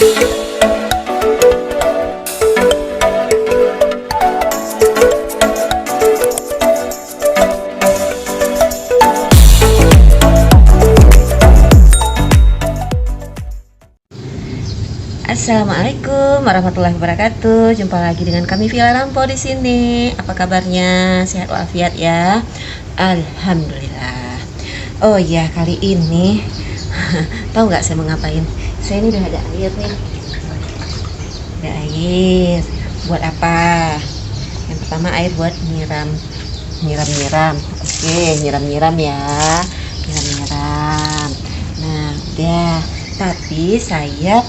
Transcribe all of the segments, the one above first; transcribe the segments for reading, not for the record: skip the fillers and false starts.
Assalamualaikum warahmatullahi wabarakatuh. Jumpa lagi dengan kami Villa Rampo di sini. Apa kabarnya? Sehat walafiat ya? Alhamdulillah. Oh ya, kali ini tahu nggak saya mau ngapain? Saya ini udah ada air nih. Ada air. Buat apa? Yang pertama air buat nyiram. Oke, nyiram ya. Nyiram. Nah, udah. Tapi saya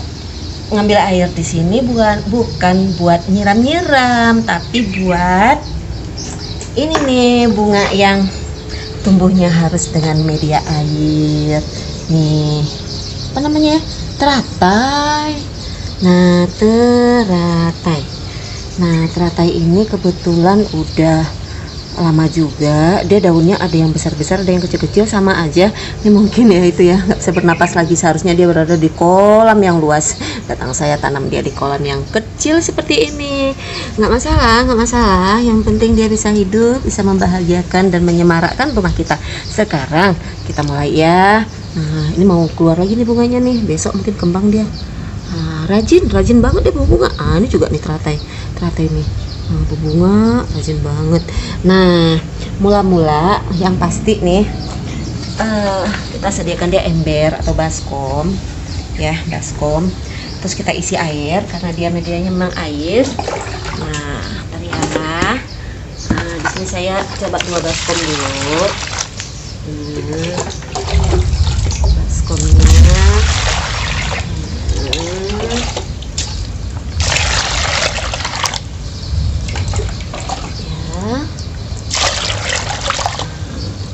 ngambil air di sini bukan buat nyiram, tapi buat ini nih, bunga yang tumbuhnya harus dengan media air nih, apa namanya, teratai. Nah teratai ini kebetulan udah lama juga, dia daunnya ada yang besar-besar, ada yang kecil-kecil, sama aja ini mungkin ya, itu ya, nggak bisa bernapas lagi. Seharusnya dia berada di kolam yang luas, datang saya tanam dia di kolam yang kecil seperti ini. Nggak masalah, yang penting dia bisa hidup, bisa membahagiakan dan menyemarakkan rumah kita. Sekarang kita mulai ya. Nah, ini mau keluar lagi nih bunganya nih, besok mungkin kembang dia. Nah, rajin banget dia bunga. Ini juga nih teratai nih. Nah, berbunga rajin banget. Nah, mula-mula yang pasti nih, kita sediakan dia ember atau baskom ya, terus kita isi air karena dia medianya memang air. Nah, tadi ya. Nah, di sini saya coba 2 baskom dulu. Baskomnya.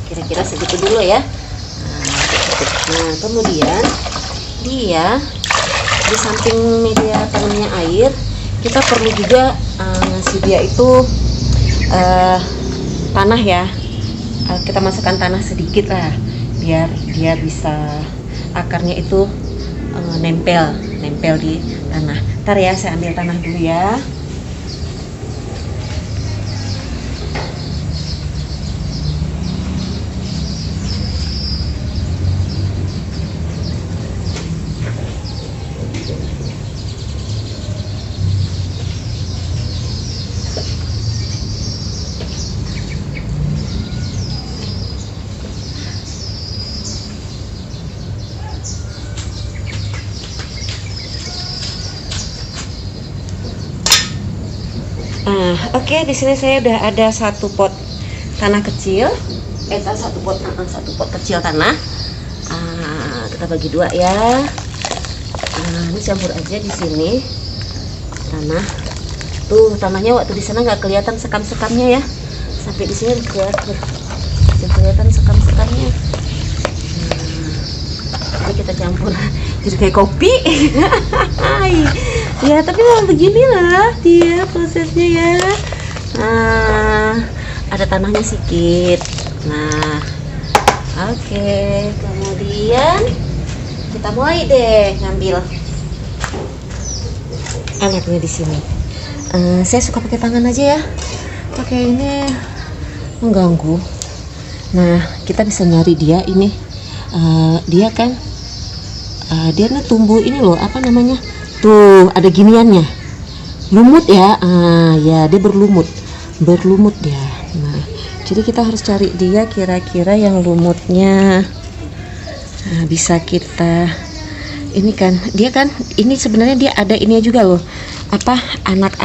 Kira-kira segitu dulu ya. Nah, kemudian dia di samping media tanamnya air, kita perlu juga ngasih dia itu tanah ya. Kita masukkan tanah sedikit lah, biar dia bisa akarnya itu nempel di tanah. Ntar ya, saya ambil tanah dulu ya. Oke, di sini saya udah ada 1 pot tanah kecil, satu pot kecil tanah. Kita bagi 2 ya. Ini campur aja di sini tanah. Tuh, tanahnya waktu di sana nggak kelihatan sekam-sekamnya ya. Sampai di sini kelihatan sekam-sekamnya. Jadi kita campur, jadi kayak kopi. Ya, tapi memang beginilah dia prosesnya ya. Nah, ada tanahnya sedikit. Nah, oke. Kemudian kita mulai deh ngambil anaknya di sini. Saya suka pakai tangan aja ya. Pakai ini mengganggu. Nah, kita bisa nyari dia ini. Dia kan, dia nih tumbuh ini loh, apa namanya? Tuh, ada giniannya, lumut ya. Ya, dia berlumut dia. Nah, jadi kita harus cari dia kira-kira yang lumutnya bisa kita ini kan. Dia kan ini sebenarnya dia ada ini juga loh, apa, anak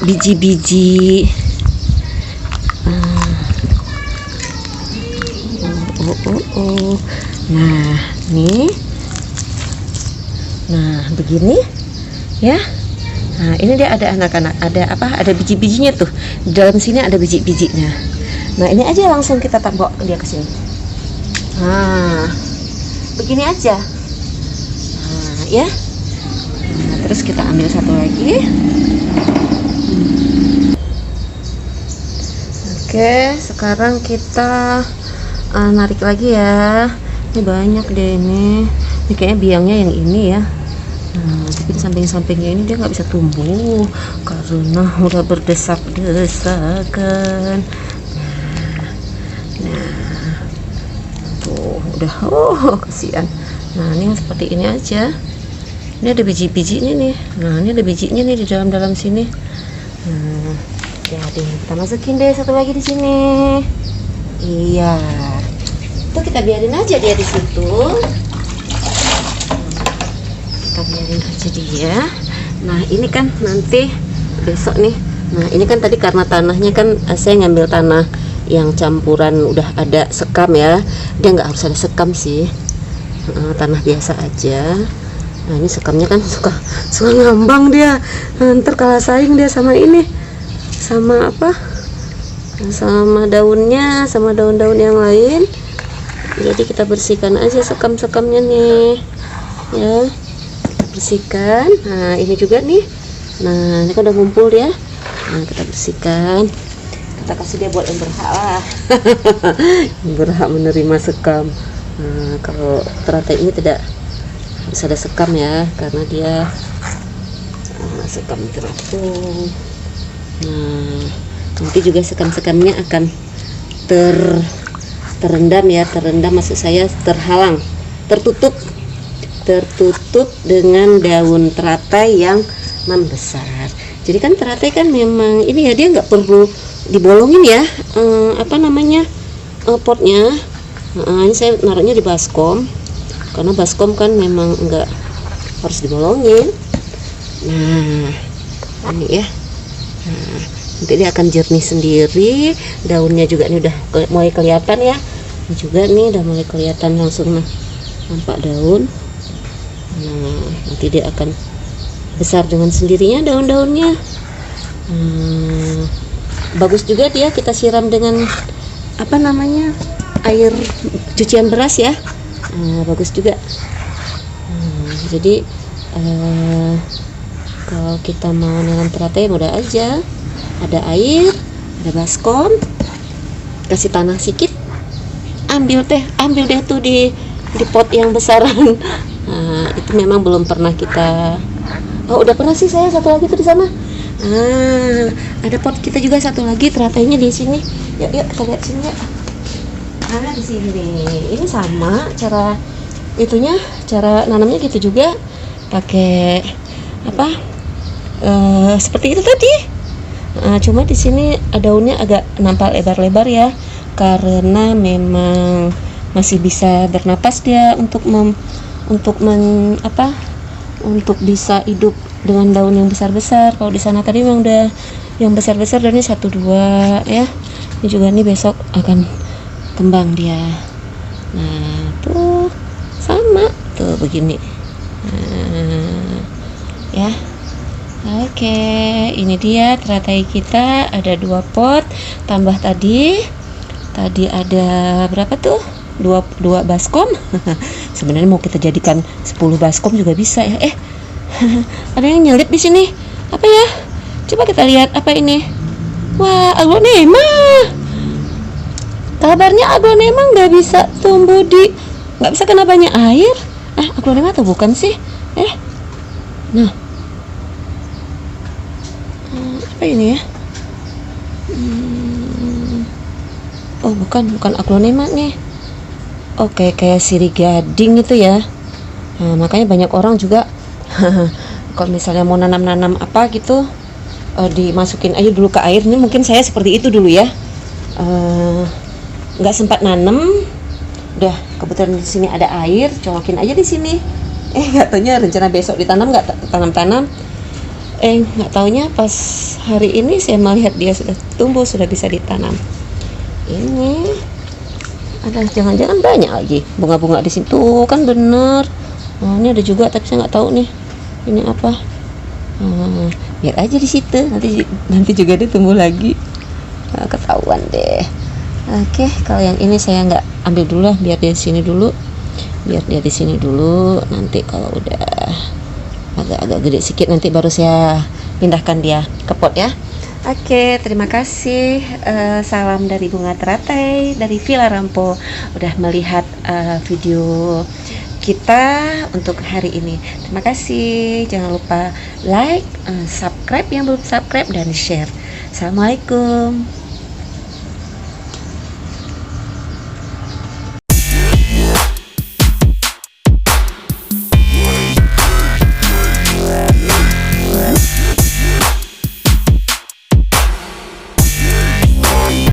biji-biji. Nah, nih. Nah, begini ya. Nah, ini dia ada anak-anak, ada biji-bijinya tuh. Di dalam sini ada biji-bijinya. Nah, ini aja langsung kita bawa dia ke sini. Nah, begini aja. Nah, ya. Nah, terus kita ambil satu lagi. Oke, sekarang kita narik lagi ya. Ini banyak deh ini. Ini kayaknya biangnya yang ini ya. Nah, tapi di samping-sampingnya ini dia nggak bisa tumbuh karena udah berdesak-desakan. Nah, tuh udah, kasihan. Nah, ini seperti ini aja. Ini ada biji-bijinya nih. Nah, ini ada bijinya nih di dalam sini. Nah, jadi kita masukin deh satu lagi di sini. Iya, itu kita biarin aja dia di situ. Kita biarin aja dia. Nah, ini kan nanti besok nih. Nah, ini kan tadi karena tanahnya kan saya ngambil tanah yang campuran udah ada sekam ya. Dia nggak harus ada sekam sih. Tanah biasa aja. Nah, ini sekamnya kan suka ngambang dia. Ntar kalah saing dia sama ini, sama apa, sama daunnya, sama daun-daun yang lain. Jadi kita bersihkan aja sekam-sekamnya nih ya, kita bersihkan. Nah, ini juga nih. Nah, ini kan udah ngumpul ya. Nah, kita bersihkan, kita kasih dia buat yang berhak lah. Yang berhak menerima sekam. Nah, kalau teratai ini tidak harus ada sekam ya, karena dia sekam terapung. Nah, nanti juga sekam-sekamnya akan terendam ya, terendam maksud saya terhalang, tertutup dengan daun teratai yang membesar. Jadi kan teratai kan memang ini ya, dia nggak perlu dibolongin ya, apa namanya, potnya. Ini saya naruhnya di baskom, karena baskom kan memang enggak harus dibolongin. Nah, ini ya. Nah, nanti dia akan jernih sendiri. Daunnya juga ini udah mulai kelihatan ya. Ini juga nih udah mulai kelihatan, langsung nampak daun. Nah, nanti dia akan besar dengan sendirinya daun-daunnya. Bagus juga dia kita siram dengan apa namanya, air cucian beras ya. Bagus juga. Jadi kalau kita mau nanam teratai mudah aja, ada air, ada baskom, kasih tanah sedikit, ambil deh tuh di pot yang besaran. Nah, itu memang belum pernah kita, udah pernah sih saya satu lagi tuh di sana. Ada pot kita juga satu lagi teratainya di sini. Yuk kita lihat sini ya. Nah, di sini nih, ini sama cara itunya, cara nanamnya gitu juga, pakai apa, seperti itu tadi. Cuma di sini daunnya agak nampak lebar-lebar ya, karena memang masih bisa bernapas dia untuk bisa hidup dengan daun yang besar-besar. Kalau di sana tadi memang udah yang besar-besar, dan ini 1-2 ya. Ini juga nih besok akan kembang dia. Nah, tuh sama tuh begini. Ya. Oke, ini dia teratai kita, ada 2 pot tambah tadi ada berapa tuh, 2 baskom. Sebenarnya mau kita jadikan 10 baskom juga bisa ya. Ada yang nyelip di sini, apa ya, coba kita lihat apa ini. Wah, aglonema. Kabarnya aglonema nggak bisa tumbuh nggak bisa kena banyak air. Aglonema atau bukan sih? Nah, apa ini ya? Bukan aglonema nih. Oke, kayak sirih gading itu ya. Nah, makanya banyak orang juga kalau misalnya mau nanam apa gitu, dimasukin aja dulu ke air. Ini mungkin saya seperti itu dulu ya. Nggak sempat nanam, udah kebetulan di sini ada air, colokin aja di sini. Nggak taunya rencana besok ditanam, nggak tanam-tanam. Nggak taunya pas hari ini saya melihat dia sudah tumbuh, sudah bisa ditanam. Ini ada, jangan-jangan banyak lagi bunga-bunga di situ kan, bener. Nah, ini ada juga, tapi saya nggak tahu nih ini apa. Biar aja di situ, nanti juga dia tumbuh lagi. Ketahuan deh. Oke, kalau yang ini saya nggak ambil dulu lah, biar dia di sini dulu. Nanti kalau udah agak gede sedikit, nanti baru saya pindahkan dia ke pot ya. Oke, terima kasih. Salam dari Bunga Teratai dari Villa Rampo, udah melihat video kita untuk hari ini. Terima kasih. Jangan lupa like, subscribe yang belum subscribe, dan share. Assalamualaikum.